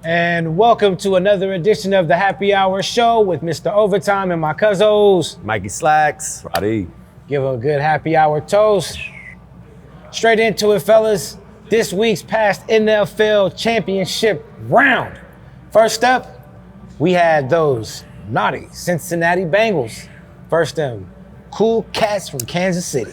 And welcome to another edition of the Happy Hour Show with Mr. Overtime and my cousins. Mikey Slacks. Roddy. Give a good happy hour toast. Straight into it, fellas. This week's past NFL championship round. First up, we had those naughty Cincinnati Bengals. First them cool cats from Kansas City.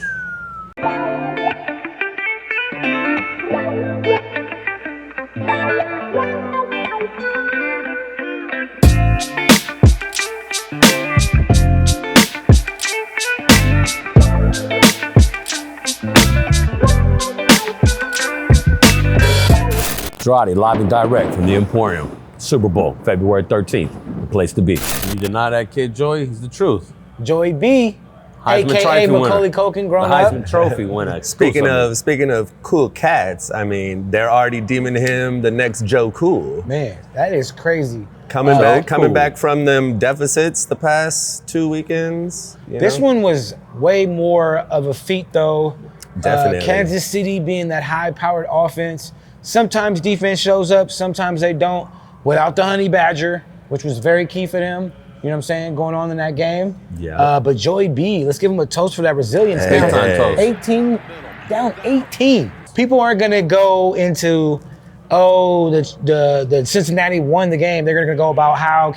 Roddy, live and direct from the Emporium. Super Bowl, February 13th, the place to be. You deny that kid Joey, he's the truth. Joey B, Heisman a.k.a. Trophy Macaulay winner. Culkin growing The up. Heisman Trophy winner. Speaking of cool cats, I mean, they're already deeming him the next Joe Cool. Man, that is crazy. Coming back from them deficits the past 2 weekends. This one was way more of a feat, though. Definitely. Kansas City being that high-powered offense. Sometimes defense shows up, sometimes they don't. Without the Honey Badger, which was very key for them, you know what I'm saying, going on in that game. Yeah. But Joey B, let's give him a toast for that resilience. Hey. 18, down 18. People aren't gonna go into, the Cincinnati won the game. They're gonna go about how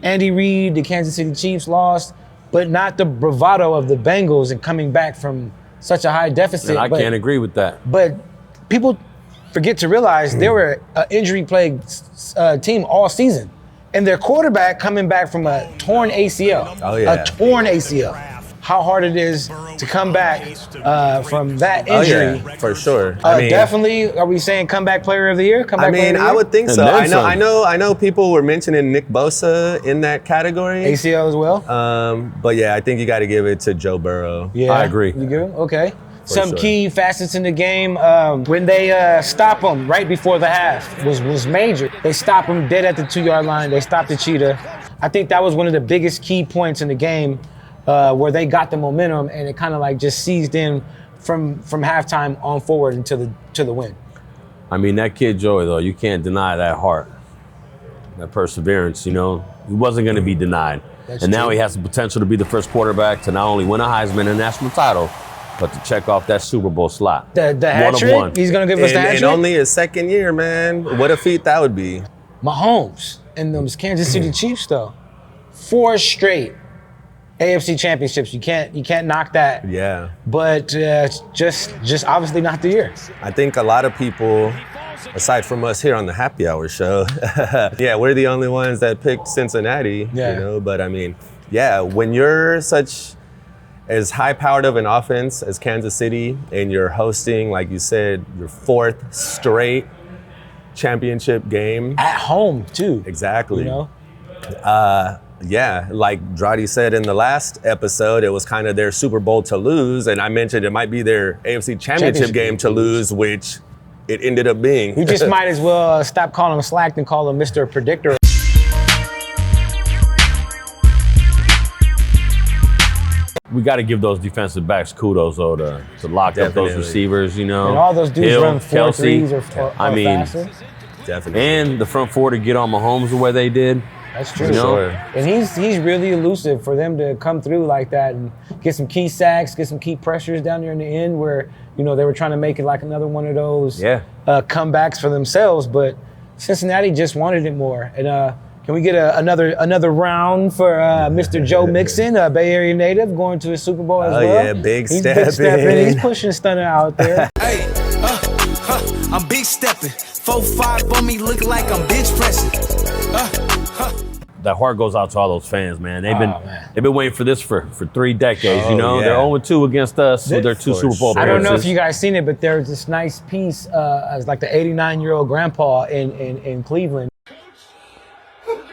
Andy Reid, the Kansas City Chiefs lost, but not the bravado of the Bengals and coming back from such a high deficit. And I can't agree with that. But people forget to realize they were an injury-plagued team all season. And their quarterback coming back from a torn ACL. Oh, yeah. A torn ACL. How hard it is to come back from that injury. Oh, yeah, for sure. Definitely, are we saying comeback player of the year? I would think so. And then I know people were mentioning Nick Bosa in that category. ACL as well? But yeah, I think you got to give it to Joe Burrow. Yeah, I agree. You give him? Okay. Some sure. key facets in the game. When they stop him right before the half was major. They stopped him dead at the 2-yard line. They stopped the cheetah. I think that was one of the biggest key points in the game where they got the momentum and it kind of like just seized in from halftime on forward until the win. I mean, that kid Joey, though, you can't deny that heart, that perseverance, you know. He wasn't going to be denied. That's and now true. he has the potential to be the first quarterback to not only win a Heisman and a national title, but to check off that Super Bowl slot. The hat trick? He's going to give us the hat In trick? only his second year, man. What a feat that would be. Mahomes and those Kansas City Chiefs, though. 4 straight AFC championships. You can't knock that. Yeah. But just obviously not the year. I think a lot of people, aside from us here on the Happy Hour show, yeah, we're the only ones that picked Cincinnati, Yeah. you know, but I mean, yeah, when you're such as high-powered of an offense as Kansas City and you're hosting, like you said, your 4th straight championship game. At home, too. Exactly. You know? Yeah, like Drody said in the last episode, it was kind of their Super Bowl to lose, and I mentioned it might be their AFC championship game to lose, which it ended up being. You just might as well stop calling him Slack and call him Mr. Predictor. We got to give those defensive backs kudos, though, to lock up those Definitely. receivers, you know. And all those dudes Hill, run 4 Kelsey. threes or faster. Definitely. And the front four to get on Mahomes the way they did. That's true. You know? Sure. And he's really elusive for them to come through like that and get some key sacks, get some key pressures down there in the end where, you know, they were trying to make it like another one of those comebacks for themselves. But Cincinnati just wanted it more. And can we get another round for Mr. Joe Mixon, a Bay Area native, going to a Super Bowl as well? Oh, yeah, big He's step big stepping. in. He's pushing Stunner out there. Hey, I'm big stepping. 4'5" on me, look like I'm bench pressing. That heart goes out to all those fans, man. They've been waiting for this for 3 decades, you Oh, know. yeah. They're 0-2 against us with their 2 For Super Bowl sure. I don't know if appearances. you guys seen it, but there's this nice piece as like the 89-year-old grandpa in Cleveland.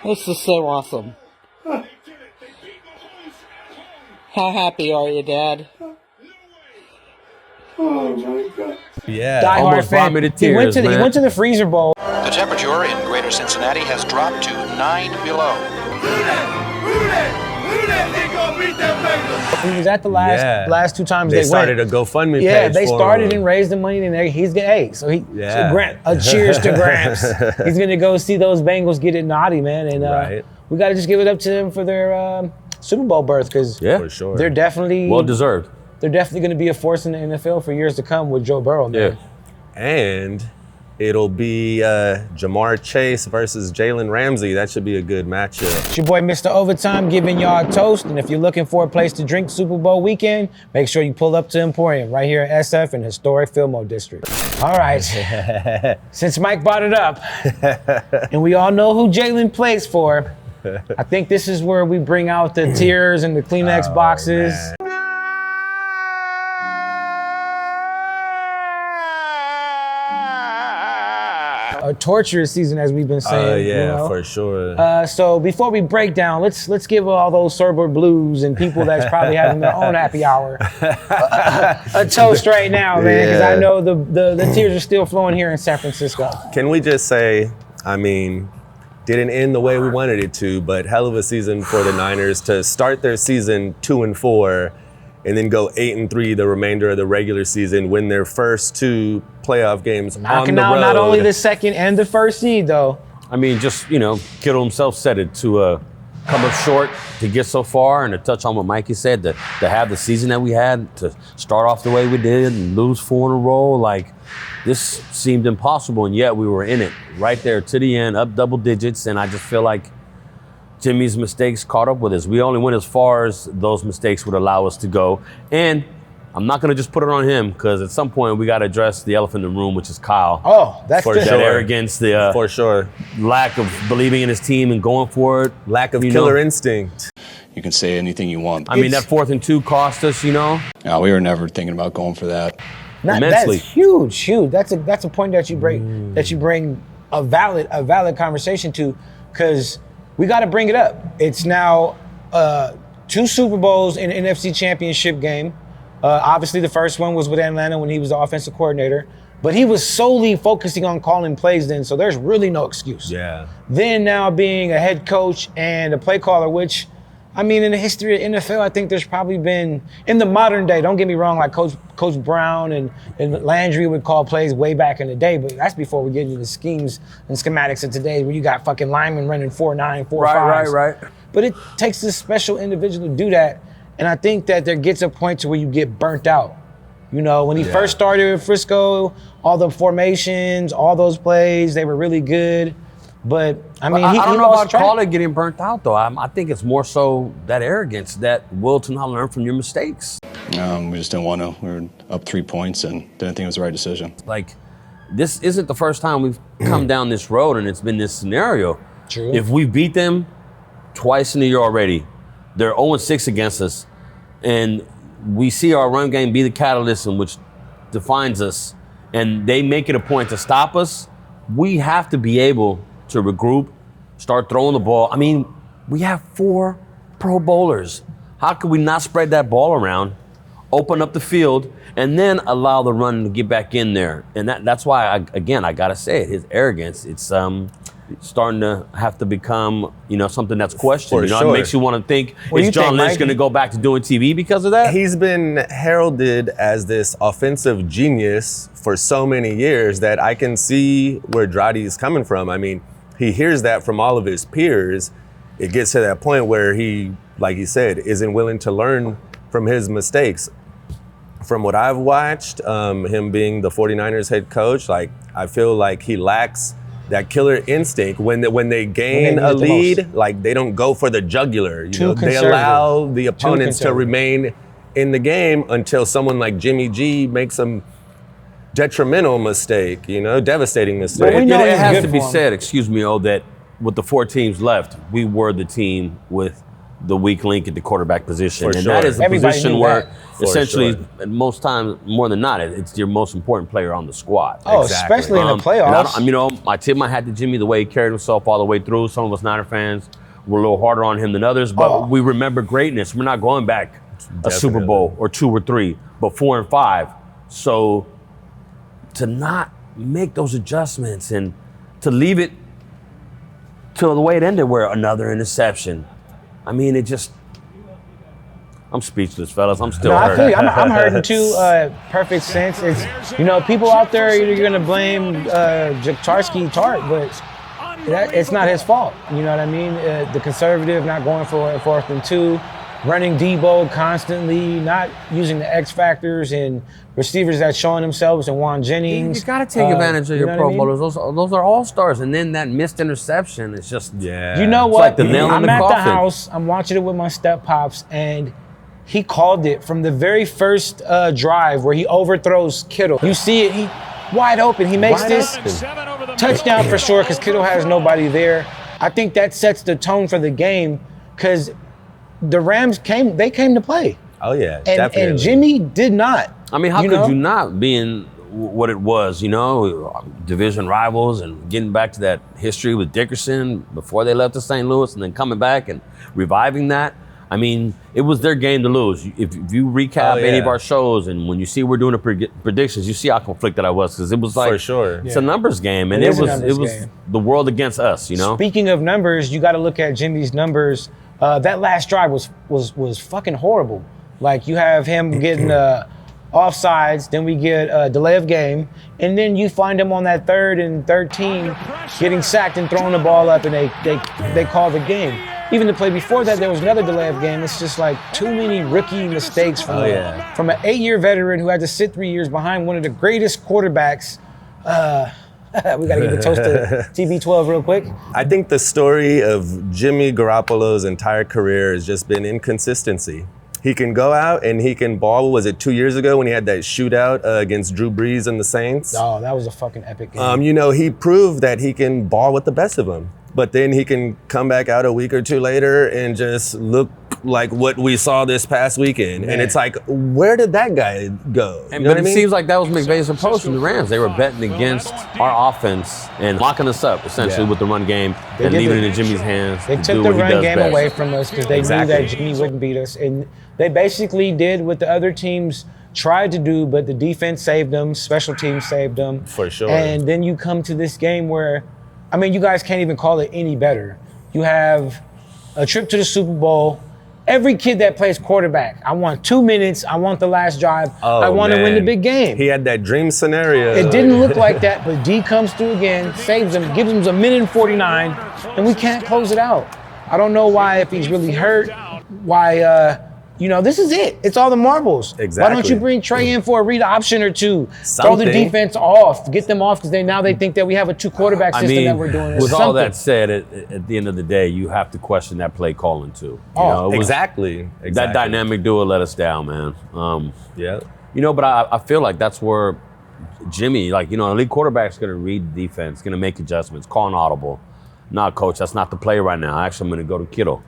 This is so awesome. How happy are you, Dad? Yeah. Diehard Almost fan. brought me to He went tears, to man. the Freezer Bowl. The temperature in greater Cincinnati has dropped to 9 below. He was at the last 2 times They they started went. a GoFundMe Yeah, page they for started him. and raised the money, and he's getting. Hey, so he. Yeah. So Grant, a cheers to Gramps. He's gonna go see those Bengals get it naughty, man, and Right. we got to just give it up to them for their Super Bowl berth because For sure. they're definitely Well deserved. They're definitely going to be a force in the NFL for years to come with Joe Burrow, man. Yeah. And it'll be Jamar Chase versus Jalen Ramsey. That should be a good matchup. It's your boy, Mr. Overtime, giving y'all a toast. And if you're looking for a place to drink Super Bowl weekend, make sure you pull up to Emporium right here in SF in historic Fillmore District. All right. Since Mike brought it up, and we all know who Jalen plays for, I think this is where we bring out the tears and the Kleenex boxes. Man. A torturous season, as we've been saying. Yeah, you know? for sure. So before we break down, let's give all those Thsba Blues and people that's probably having their own happy hour a toast right now, man, because I know the tears are still flowing here in San Francisco. Can we just say, I mean, didn't end the way we wanted it to, but hell of a season for the Niners to start their season 2-4 and then go 8-3 the remainder of the regular season, win their first 2 playoff games Knocking on the out road. not only the second and the first seed, though. I mean, just, Kittle himself said it, to come up short, to get so far, and to touch on what Mikey said, to have the season that we had, to start off the way we did and lose 4 in a row, like, this seemed impossible, and yet we were in it right there to the end, up double digits, and I just feel like Jimmy's mistakes caught up with us. We only went as far as those mistakes would allow us to go, and I'm not going to just put it on him, because at some point we got to address the elephant in the room, which is Kyle. Oh, that's For good. That sure. arrogance, the For sure. lack of believing in his team and going for it. Lack of You killer know. instinct. You can say anything you want. I mean, that 4th and 2 cost us, No, we were never thinking about going for that. immensely. That's huge. That's a point that you bring a valid conversation to, because we got to bring it up. It's now 2 Super Bowls in an NFC Championship game. Obviously, the first one was with Atlanta when he was the offensive coordinator, but he was solely focusing on calling plays then, so there's really no excuse. Yeah. Then now being a head coach and a play caller, which, I mean, in the history of NFL, I think there's probably been, in the modern day, don't get me wrong, like Coach Brown and Landry would call plays way back in the day, but that's before we get into the schemes and schematics of today where you got fucking linemen running 4.9, 4.5. Right. But it takes this special individual to do that, and I think that there gets a point to where you get burnt out. You know, when he first started with Frisco, all the formations, all those plays, they were really good. But, I mean, I he don't know lost about track. call it getting burnt out, though. I think it's more so that arrogance, that will to not learn from your mistakes. We just didn't want to. We were up 3 points and didn't think it was the right decision. Like, this isn't the first time we've come down this road and it's been this scenario. True. If we beat them twice in the year already, they're 0-6 against us, and we see our run game be the catalyst in which defines us, and they make it a point to stop us, we have to be able to regroup, start throwing the ball. I mean, we have 4 Pro Bowlers. How could we not spread that ball around, open up the field, and then allow the run to get back in there? And that's why, I gotta say it, his arrogance, it's starting to have to become, something that's questioned. For It sure. makes you want to think, What do is you John think, Lynch Mike? going to go back to doing TV because of that? He's been heralded as this offensive genius for so many years that I can see where Dradi's coming from. I mean, he hears that from all of his peers. It gets to that point where he, like he said, isn't willing to learn from his mistakes. From what I've watched, him being the 49ers head coach, like, I feel like he lacks that killer instinct. When they gain need a it the lead, most. like, they don't go for the jugular. Too They conservative. allow the opponents to conservative. remain in the game until someone like Jimmy G makes some detrimental mistake, devastating mistake. But we know it he's has good to be for him. said, that with the 4 teams left, we were the team with the weak link at the quarterback position. For and sure. that is a Everybody position knew where that. For essentially, sure. most times, more than not, it's your most important player on the squad. Oh, Exactly. especially in the And playoffs. I tip my hat to Jimmy, the way he carried himself all the way through. Some of us Niner fans were a little harder on him than others, but we remember greatness. We're not going back a Super Definitely. Bowl or 2 or 3, but 4 and 5. So to not make those adjustments and to leave it to the way it ended, where another interception. I mean, it just I'm speechless, fellas. I'm still No, I hurt. feel you. I'm hurting too. Perfect sense. It's people out there either you're gonna blame Jakarski Tart, but it's not his fault. You know what I mean? The conservative not going for 4th and 2, running Thsba constantly, not using the X factors and receivers that's showing themselves, and Juan Jennings. You got to take advantage of your Pro mean? Bowlers. Those are all stars, and then that missed interception. It's just You know It's what? like the nail in I'm the at coffin. the house. I'm watching it with my step pops, and he called it from the very first drive where he overthrows Kittle. You see it. He wide open. He makes this touchdown for sure because Kittle has nobody there. I think that sets the tone for the game because the Rams came to play. Oh yeah, And Jimmy did not. I mean, how could you not, being what it was, division rivals and getting back to that history with Dickerson before they left to St. Louis and then coming back and reviving that. I mean, it was their game to lose. If you recap any of our shows and when you see we're doing the predictions, you see how conflicted I was because it was like, for sure, it's a numbers game, and it was the world against us. Speaking of numbers, you got to look at Jimmy's numbers. That last drive was fucking horrible. Like you have him getting offsides, then we get a delay of game, and then you find him on that 3rd and 13 getting sacked and throwing the ball up, and they call the game. Even the play before that, there was another delay of game. It's just like too many rookie mistakes from an 8-year veteran who had to sit 3 years behind one of the greatest quarterbacks. We got to give a toast to TB12 real quick. I think the story of Jimmy Garoppolo's entire career has just been inconsistency. He can go out and he can ball. Was it 2 years ago when he had that shootout against Drew Brees and the Saints? Oh, that was a fucking epic game. He proved that he can ball with the best of them. But then he can come back out a week or two later and just look like what we saw this past weekend. Man. And it's like, where did that guy go? But it seems like that was McVay's approach from the Rams. They were betting against our offense and locking us up, essentially, with the run game and leaving it in Jimmy's hands. They took the run game away from us because they knew that Jimmy wouldn't beat us. And they basically did what the other teams tried to do, but the defense saved them, special teams saved them. For sure. And then you come to this game where, you guys can't even call it any better. You have a trip to the Super Bowl. Every kid that plays quarterback, I want 2 minutes. I want the last drive. I want to win the big game. He had that dream scenario. It didn't look like that, but D comes through again, saves him, gives him a minute and 49, and we can't close it out. I don't know why, if he's really hurt, why, this is it. It's all the marbles. Exactly. Why don't you bring Trey in for a read option or two? Something. Throw the defense off. Get them off because they think that we have a 2-quarterback system that we're doing. With all that said, at the end of the day, you have to question that play calling too. Exactly. That dynamic duo let us down, man. Yeah. But I feel like that's where Jimmy, elite quarterback's going to read the defense, going to make adjustments, call an audible. Nah, coach, that's not the play right now. Actually, I'm going to go to Kittle.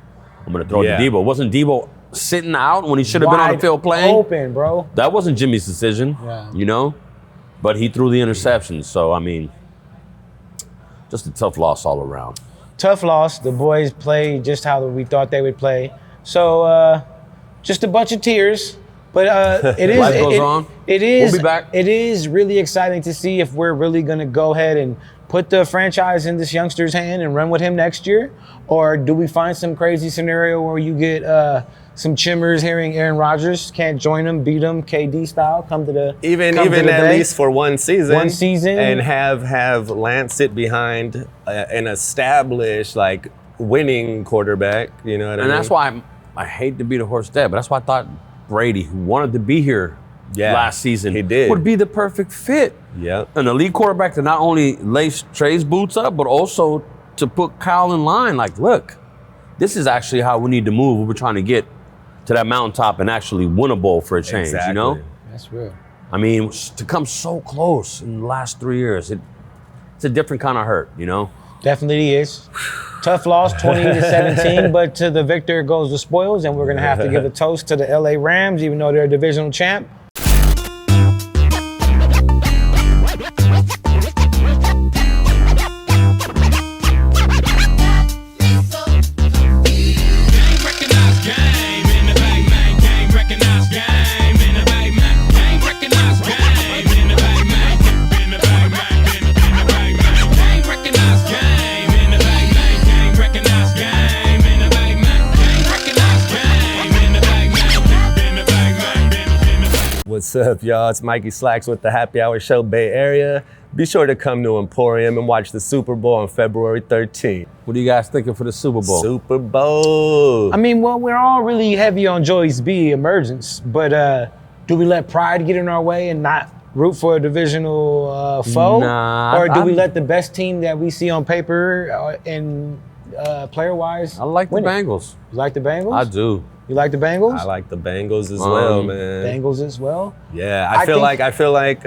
I'm going to throw it to Debo. Wasn't Debo sitting out when he should have been on the field playing? Open, bro. That wasn't Jimmy's decision, but he threw the interception. So, just a tough loss all around. Tough loss. The boys played just how we thought they would play. So, just a bunch of tears. But it is. Life goes on. It is. We'll be back. It is really exciting to see if we're really going to go ahead and put the franchise in this youngster's hand and run with him next year, or do we find some crazy scenario where you get some chimmers hearing Aaron Rodgers can't join him, beat him, KD style, come to the even at least for one season, and have Lance sit behind an established winning quarterback. You know what I mean? And that's why I hate to be the horse dead, but that's why I thought Brady, who wanted to be here last season, would be the perfect fit. Yep. An elite quarterback to not only lace Trey's boots up, but also to put Kyle in line. Look, this is actually how we need to move. We're trying to get to that mountaintop and actually win a bowl for a change, Exactly. That's real. To come so close in the last 3 years, it's a different kind of hurt, Definitely is. Tough loss, 20-17, but to the victor goes the spoils, and we're going to have to give a toast to the LA Rams, even though they're a divisional champ. What's up, y'all? It's Mikey Slacks with the Happy Hour Show Bay Area. Be sure to come to Emporium and watch the Super Bowl on February 13th. What are you guys thinking for the Super Bowl? Super Bowl. I mean, well, we're all really heavy on Thsba emergence, but do we let pride get in our way and not root for a divisional foe? Nah, or do we let the best team that we see on paper and player-wise I like the win it? Bengals. You like the Bengals? I do. You like the Bengals? I like the Bengals as well, man. Bengals as well? Yeah, I feel like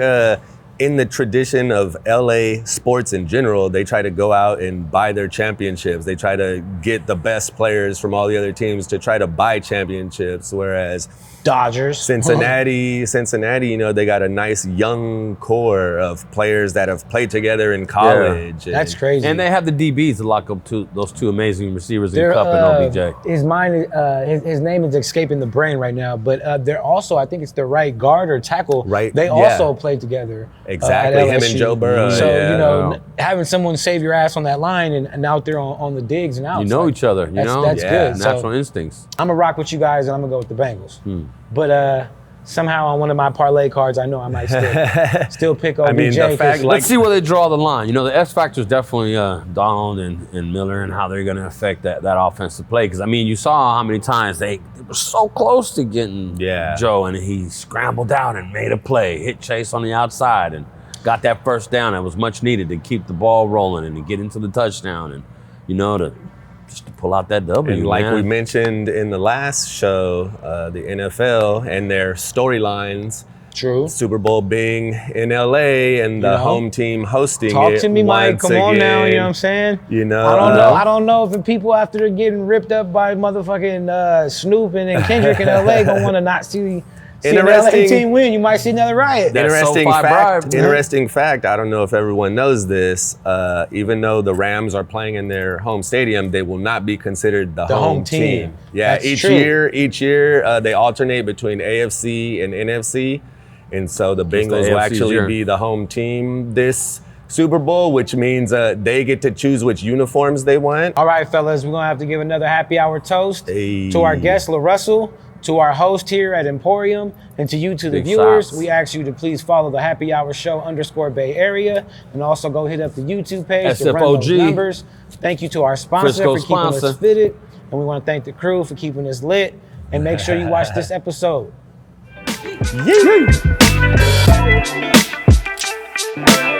in the tradition of LA sports in general, they try to go out and buy their championships. They try to get the best players from all the other teams to try to buy championships, whereas Dodgers. Cincinnati, you know, they got a nice young core of players that have played together in college. Yeah, that's crazy. And they have the DBs to lock up those two amazing receivers in Cup and OBJ. His name is escaping the brain right now, but they're also, I think it's the right guard or tackle. Right. They also played together. Exactly, at him LSU. and Joe Burrow. So, having someone save your ass on that line and out there on the digs and outs. You know each other, That's good. Natural So, instincts. I'm going to rock with you guys and I'm going to go with the Bengals. But somehow on one of my parlay cards, I know I might still pick OBJ. I mean, the fact, let's see where they draw the line. You know, the X factor is definitely Donald and Miller and how they're going to affect that offensive play. Because, I mean, you saw how many times they were so close to getting Joe, and he scrambled out and made a play, hit Chase on the outside, and got that first down that was much needed to keep the ball rolling and to get into the touchdown and, you know, just to pull out that W. And like we mentioned in the last show, the NFL and their storylines. True. Super Bowl being in LA and the home team hosting Talk it. to me, Mike. Come on now, you know what I'm saying? You know, I don't know if the people after they're getting ripped up by motherfucking Snoop and Kendrick in LA gonna want to not see an LA team win. You might see another riot. Interesting fact. I don't know if everyone knows this. Even though the Rams are playing in their home stadium, they will not be considered the home team. Yeah, each year they alternate between AFC and NFC. And so the Bengals will actually be the home team this Super Bowl, which means they get to choose which uniforms they want. All right, fellas, we're going to have to give another happy hour toast to our guest, LaRussell, to our host here at Emporium, and to you, to the viewers. We ask you to please follow the Happy Hour Show _ Bay Area, and also go hit up the YouTube page to run those numbers. Thank you to our sponsor for keeping us fitted, and we want to thank the crew for keeping us lit, and make sure you watch this episode. Yeah.